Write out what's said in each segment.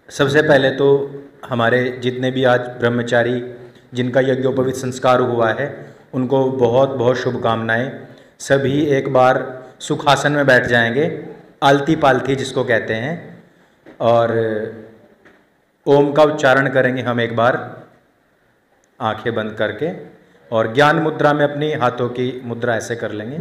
सबसे पहले तो हमारे जितने भी आज ब्रह्मचारी जिनका यज्ञोपवीत संस्कार हुआ है उनको बहुत बहुत शुभकामनाएं। सभी एक बार सुखासन में बैठ जाएंगे, आलती पालथी जिसको कहते हैं, और ओम का उच्चारण करेंगे हम एक बार आंखें बंद करके, और ज्ञान मुद्रा में अपनी हाथों की मुद्रा ऐसे कर लेंगे।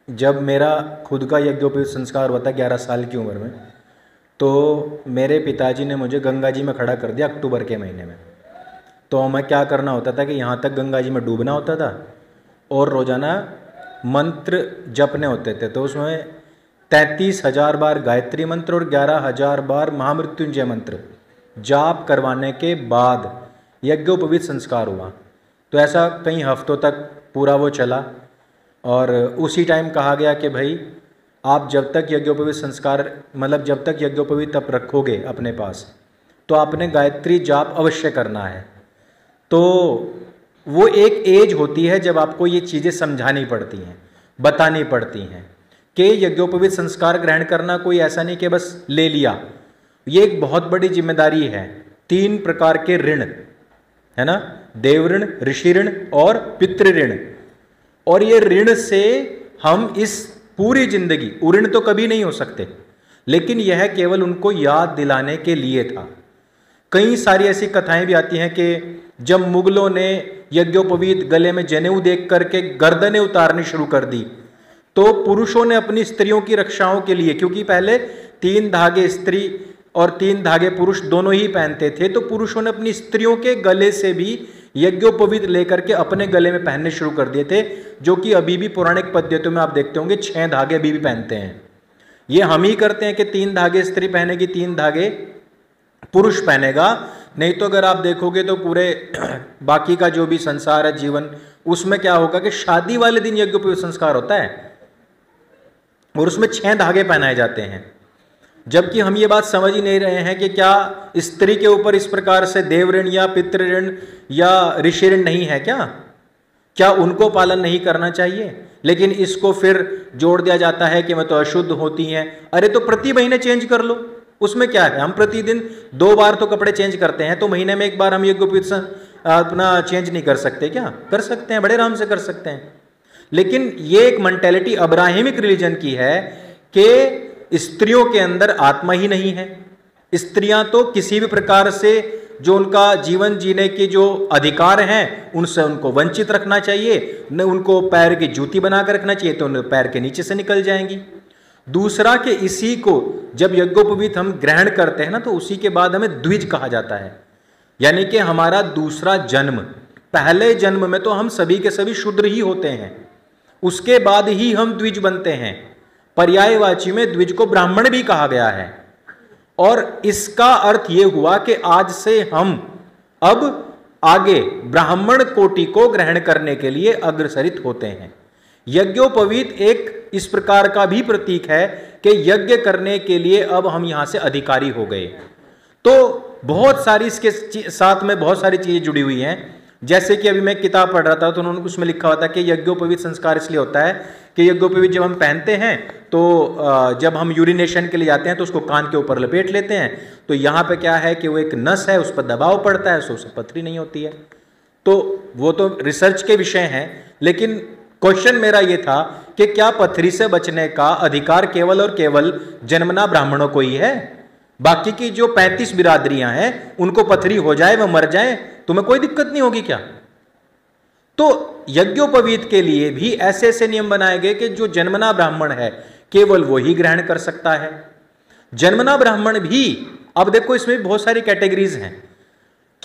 जब मेरा खुद का यज्ञोपवीत संस्कार हुआ था 11 साल की उम्र में, तो मेरे पिताजी ने मुझे गंगा जी में खड़ा कर दिया अक्टूबर के महीने में। तो मैं क्या करना होता था कि यहाँ तक गंगा जी में डूबना होता था और रोज़ाना मंत्र जपने होते थे। तो उसमें 33,000 बार गायत्री मंत्र और 11,000 बार महामृत्युंजय मंत्र जाप करवाने के बाद यज्ञोपवीत संस्कार हुआ। तो ऐसा कई हफ्तों तक पूरा वो चला, और उसी टाइम कहा गया कि भाई आप जब तक यज्ञोपवीत संस्कार मतलब जब तक यज्ञोपवीत तप रखोगे अपने पास, तो आपने गायत्री जाप अवश्य करना है। तो वो एक एज होती है जब आपको ये चीज़ें समझानी पड़ती हैं, बतानी पड़ती हैं कि यज्ञोपवीत संस्कार ग्रहण करना कोई ऐसा नहीं कि बस ले लिया। ये एक बहुत बड़ी जिम्मेदारी है। 3 प्रकार के ऋण है ना, देव ऋण, ऋषि ऋण और पितृ ऋण। और ये ऋण से हम इस पूरी जिंदगी, ऋण तो कभी नहीं हो सकते, लेकिन यह केवल उनको याद दिलाने के लिए था। कई सारी ऐसी कथाएं भी आती हैं कि जब मुगलों ने यज्ञोपवीत गले में जनेऊ देख करके गर्दनें उतारनी शुरू कर दी, तो पुरुषों ने अपनी स्त्रियों की रक्षाओं के लिए, क्योंकि पहले 3 धागे स्त्री और 3 धागे पुरुष दोनों ही पहनते थे, तो पुरुषों ने अपनी स्त्रियों के गले से भी यज्ञोपवीत लेकर के अपने गले में पहनने शुरू कर दिए थे, जो कि अभी भी पौराणिक पद्धतियों में आप देखते होंगे 6 धागे अभी भी पहनते हैं। ये हम ही करते हैं कि 3 धागे स्त्री पहनेगी, 3 धागे पुरुष पहनेगा। नहीं तो अगर आप देखोगे तो पूरे बाकी का जो भी संसार है, जीवन, उसमें क्या होगा कि शादी वाले दिन यज्ञोपवीत संस्कार होता है और उसमें 6 धागे पहनाए जाते हैं। जबकि हम ये बात समझ ही नहीं रहे हैं कि क्या स्त्री के ऊपर इस प्रकार से देव ऋण या पितृ ऋण या ऋषि ऋण नहीं है क्या उनको पालन नहीं करना चाहिए? लेकिन इसको फिर जोड़ दिया जाता है कि मैं तो अशुद्ध होती हैं। अरे तो प्रति महीने चेंज कर लो, उसमें क्या है? हम प्रतिदिन 2 बार तो कपड़े चेंज करते हैं, तो महीने में 1 बार हम यज्ञोपवीत अपना चेंज नहीं कर सकते क्या? कर सकते हैं, बड़े आराम से कर सकते हैं। लेकिन ये एक मेंटेलिटी अब्राहिमिक रिलीजन की है कि स्त्रियों के अंदर आत्मा ही नहीं है। स्त्रियां तो किसी भी प्रकार से जो उनका जीवन जीने के जो अधिकार हैं उनसे उनको वंचित रखना चाहिए। न उनको पैर की जूती बनाकर रखना चाहिए, तो उन्हें पैर के नीचे से निकल जाएंगी। दूसरा कि इसी को जब यज्ञोपवीत हम ग्रहण करते हैं ना, तो उसी के बाद हमें द्विज कहा जाता है, यानी कि हमारा दूसरा जन्म। पहले जन्म में तो हम सभी के सभी शूद्र ही होते हैं, उसके बाद ही हम द्विज बनते हैं। पर्यायवाची में द्विज को ब्राह्मण भी कहा गया है, और इसका अर्थ यह हुआ कि आज से हम अब आगे ब्राह्मण कोटि को ग्रहण करने के लिए अग्रसरित होते हैं। यज्ञोपवीत एक इस प्रकार का भी प्रतीक है कि यज्ञ करने के लिए अब हम यहां से अधिकारी हो गए। तो बहुत सारी इसके साथ में बहुत सारी चीजें जुड़ी हुई हैं। जैसे कि अभी मैं किताब पढ़ रहा था तो उन्होंने उसमें लिखा हुआ था कि यज्ञोपवीत संस्कार इसलिए होता है कि यज्ञोपवीत जब हम पहनते हैं तो जब हम यूरिनेशन के लिए जाते हैं तो उसको कान के ऊपर लपेट लेते हैं, तो यहाँ पे क्या है कि वो एक नस है, उस पर दबाव पड़ता है, उससे पथरी नहीं होती है। तो वो तो रिसर्च के विषय हैं, लेकिन क्वेश्चन मेरा ये था कि क्या पथरी से बचने का अधिकार केवल और केवल जन्मना ब्राह्मणों को ही है? बाकी की जो 35 बिरादरियां हैं उनको पथरी हो जाए, वह मर जाए, तुम्हें कोई दिक्कत नहीं होगी क्या? तो यज्ञोपवीत के लिए भी ऐसे ऐसे नियम बनाए गए कि जो जन्मना ब्राह्मण है केवल वो ही ग्रहण कर सकता है। जन्मना ब्राह्मण भी, अब देखो इसमें बहुत सारी कैटेगरीज हैं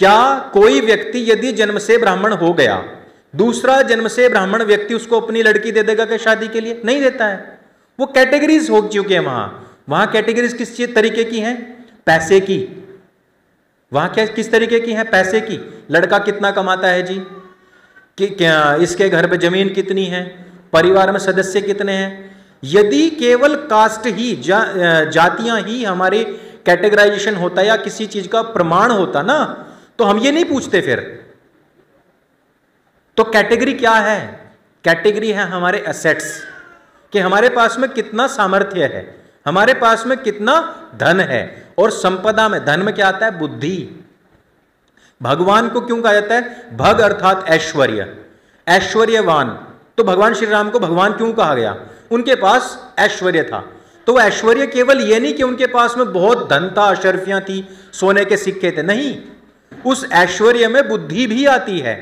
क्या कोई व्यक्ति यदि जन्म से ब्राह्मण हो गया, दूसरा जन्म से ब्राह्मण व्यक्ति उसको अपनी लड़की दे देगा क्या शादी के लिए? नहीं देता है। वो कैटेगरीज हो चुके हैं वहां कैटेगरीज किस चीज तरीके की हैं? पैसे की। वहां क्या किस तरीके की हैं? पैसे की। लड़का कितना कमाता है जी, कि क्या इसके घर पे जमीन कितनी है, परिवार में सदस्य कितने हैं। यदि केवल कास्ट ही जातियां ही हमारी कैटेगराइजेशन होता या किसी चीज का प्रमाण होता ना, तो हम ये नहीं पूछते फिर। तो कैटेगरी क्या है? कैटेगरी है हमारे एसेट्स, कि हमारे पास में कितना सामर्थ्य है, हमारे पास में कितना धन है। और संपदा में, धन में क्या आता है? बुद्धि। भगवान को क्यों कहा जाता है भग, अर्थात ऐश्वर्य, ऐश्वर्यवान। तो भगवान श्री राम को भगवान क्यों कहा गया? उनके पास ऐश्वर्य था। तो ऐश्वर्य केवल ये नहीं कि उनके पास में बहुत धन था, अशर्फियां थी, सोने के सिक्के थे, नहीं। उस ऐश्वर्य में बुद्धि भी आती है,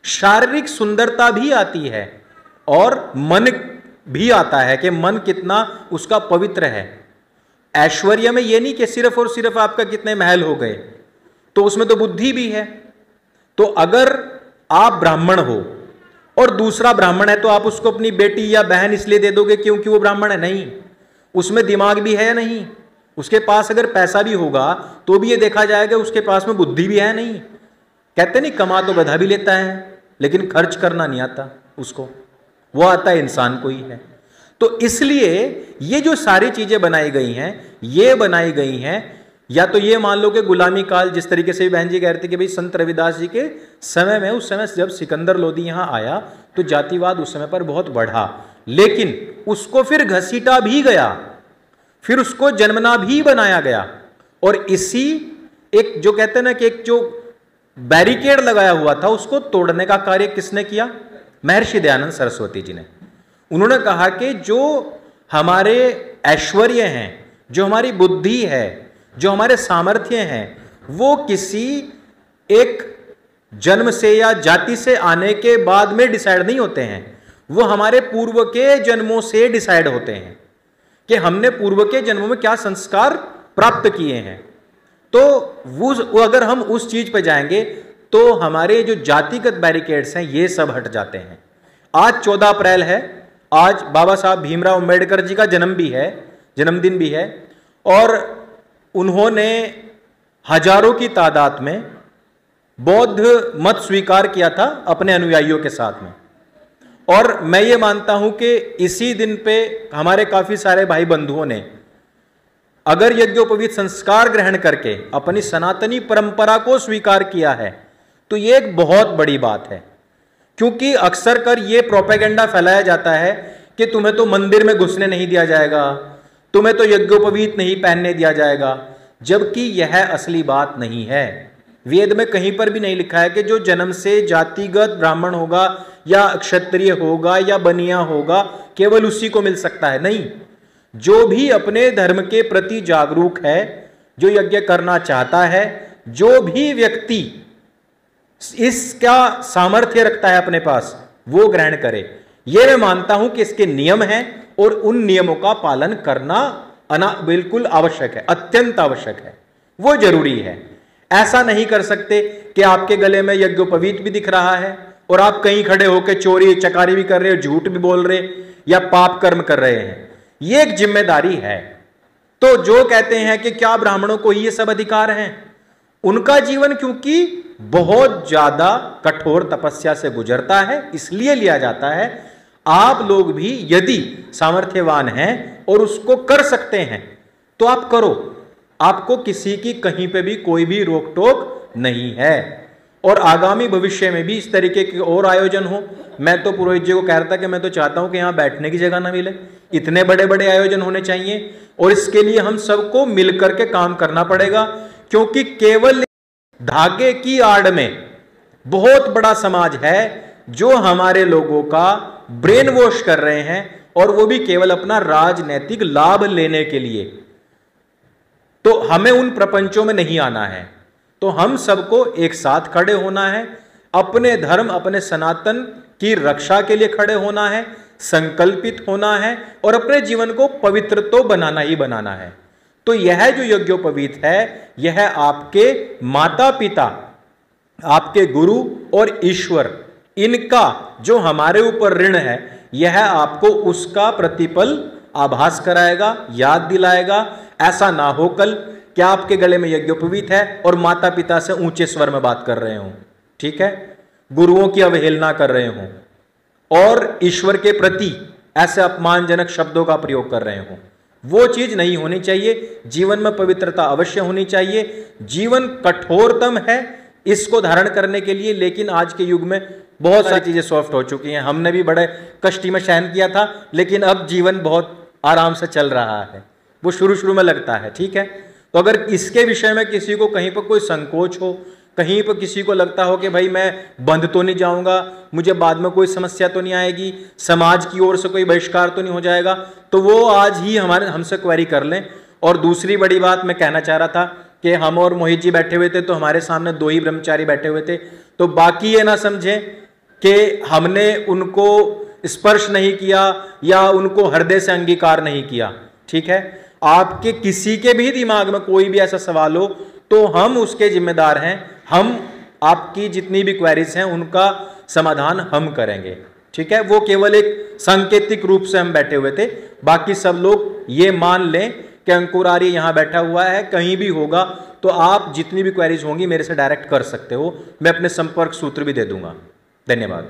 शारीरिक सुंदरता भी आती है, और मन भी आता है कि मन कितना उसका पवित्र है। ऐश्वर्य में ये नहीं कि सिर्फ और सिर्फ आपका कितने महल हो गए, तो उसमें तो बुद्धि भी है। तो अगर आप ब्राह्मण हो और दूसरा ब्राह्मण है, तो आप उसको अपनी बेटी या बहन इसलिए दे दोगे क्योंकि वो ब्राह्मण है? नहीं। उसमें दिमाग भी है या नहीं? उसके पास अगर पैसा भी होगा तो भी ये देखा जाएगा उसके पास में बुद्धि भी है नहीं। कहते नहीं कमा तो गधा भी लेता है, लेकिन खर्च करना नहीं आता उसको, वो आता है इंसान को ही है। तो इसलिए ये जो सारी चीजें बनाई गई हैं, ये बनाई गई हैं, या तो ये मान लो कि गुलामी काल, जिस तरीके से बहन जी कह रहे थे कि भाई संत रविदास जी के समय में, उस समय जब सिकंदर लोदी यहां आया तो जातिवाद उस समय पर बहुत बढ़ा, लेकिन उसको फिर घसीटा भी गया, फिर उसको जन्मना भी बनाया गया। और इसी एक जो कहते हैं ना कि एक जो बैरिकेड लगाया हुआ था, उसको तोड़ने का कार्य किसने किया? महर्षि दयानंद सरस्वती जी ने। उन्होंने कहा कि जो हमारे ऐश्वर्य हैं, जो हमारी बुद्धि है, जो हमारे सामर्थ्य हैं, वो किसी एक जन्म से या जाति से आने के बाद में डिसाइड नहीं होते हैं, वो हमारे पूर्व के जन्मों से डिसाइड होते हैं कि हमने पूर्व के जन्मों में क्या संस्कार प्राप्त किए हैं। तो वो अगर हम उस चीज पे जाएंगे तो हमारे जो जातिगत बैरिकेड्स हैं ये सब हट जाते हैं। आज 14 अप्रैल है, आज बाबा साहब भीमराव अंबेडकर जी का जन्मदिन भी है, और उन्होंने हजारों की तादाद में बौद्ध मत स्वीकार किया था अपने अनुयायियों के साथ में। और मैं ये मानता हूं कि इसी दिन पे हमारे काफी सारे भाई बंधुओं ने अगर यज्ञोपवीत संस्कार ग्रहण करके अपनी सनातनी परंपरा को स्वीकार किया है, तो ये एक बहुत बड़ी बात है। क्योंकि अक्सर कर ये प्रोपेगेंडा फैलाया जाता है कि तुम्हें तो मंदिर में घुसने नहीं दिया जाएगा, तुम्हें तो यज्ञोपवीत नहीं पहनने दिया जाएगा, जबकि यह असली बात नहीं है। वेद में कहीं पर भी नहीं लिखा है कि जो जन्म से जातिगत ब्राह्मण होगा या क्षत्रिय होगा या बनिया होगा केवल उसी को मिल सकता है। नहीं, जो भी अपने धर्म के प्रति जागरूक है, जो यज्ञ करना चाहता है, जो भी व्यक्ति इसका सामर्थ्य रखता है अपने पास, वो ग्रहण करे। ये मैं मानता हूं कि इसके नियम हैं और उन नियमों का पालन करना बिल्कुल आवश्यक है, अत्यंत आवश्यक है, वो जरूरी है। ऐसा नहीं कर सकते कि आपके गले में यज्ञोपवीत भी दिख रहा है और आप कहीं खड़े होकर चोरी चकारी भी कर रहे हो, झूठ भी बोल रहे या पाप कर्म कर रहे हैं। ये एक जिम्मेदारी है। तो जो कहते हैं कि क्या ब्राह्मणों को ये सब अधिकार हैं, उनका जीवन क्योंकि बहुत ज्यादा कठोर तपस्या से गुजरता है, इसलिए लिया जाता है। आप लोग भी यदि सामर्थ्यवान हैं और उसको कर सकते हैं तो आप करो, आपको किसी की कहीं पे भी कोई भी रोक टोक नहीं है। और आगामी भविष्य में भी इस तरीके के और आयोजन हो। मैं तो पुरोहित जी को कह रहा था कि मैं तो चाहता हूं कि यहां बैठने की जगह ना मिले, इतने बड़े बड़े आयोजन होने चाहिए, और इसके लिए हम सबको मिलकर के काम करना पड़ेगा। क्योंकि केवल धागे की आड़ में बहुत बड़ा समाज है जो हमारे लोगों का ब्रेन वॉश कर रहे हैं, और वो भी केवल अपना राजनीतिक लाभ लेने के लिए। तो हमें उन प्रपंचों में नहीं आना है। तो हम सबको एक साथ खड़े होना है, अपने धर्म, अपने सनातन की रक्षा के लिए खड़े होना है, संकल्पित होना है, और अपने जीवन को पवित्र तो बनाना ही बनाना है। तो यह जो यज्ञोपवीत है, यह आपके माता पिता आपके गुरु और ईश्वर, इनका जो हमारे ऊपर ऋण है, यह आपको उसका प्रतिफल आभास कराएगा, याद दिलाएगा। ऐसा ना हो कल कि आपके गले में यज्ञोपवीत है और माता पिता से ऊंचे स्वर में बात कर रहे हो, ठीक है, गुरुओं की अवहेलना कर रहे हो और ईश्वर के प्रति ऐसे अपमानजनक शब्दों का प्रयोग कर रहे हो। वो चीज नहीं होनी चाहिए। जीवन में पवित्रता अवश्य होनी चाहिए। जीवन कठोरतम है इसको धारण करने के लिए, लेकिन आज के युग में बहुत सारी चीजें सॉफ्ट हो चुकी हैं। हमने भी बड़े कष्टी में सहन किया था, लेकिन अब जीवन बहुत आराम से चल रहा है। वो शुरू शुरू में लगता है, ठीक है। तो अगर इसके विषय में किसी को कहीं पर कोई संकोच हो, कहीं पर किसी को लगता हो कि भाई मैं बंद तो नहीं जाऊंगा, मुझे बाद में कोई समस्या तो नहीं आएगी, समाज की ओर से कोई बहिष्कार तो नहीं हो जाएगा, तो वो आज ही हमसे क्वेरी कर लें। और दूसरी बड़ी बात मैं कहना चाह रहा था कि हम और मोहित जी बैठे हुए थे, तो हमारे सामने 2 ही ब्रह्मचारी बैठे हुए थे, तो बाकी ये ना समझें कि हमने उनको स्पर्श नहीं किया या उनको हृदय से अंगीकार नहीं किया, ठीक है। आपके किसी के भी दिमाग में कोई भी ऐसा सवाल हो तो हम उसके जिम्मेदार हैं। हम आपकी जितनी भी क्वेरीज हैं उनका समाधान हम करेंगे, ठीक है। वो केवल एक सांकेतिक रूप से हम बैठे हुए थे। बाकी सब लोग ये मान लें कि अंकुर आर्य यहां बैठा हुआ है, कहीं भी होगा तो आप जितनी भी क्वेरीज होंगी मेरे से डायरेक्ट कर सकते हो। मैं अपने संपर्क सूत्र भी दे दूंगा। धन्यवाद।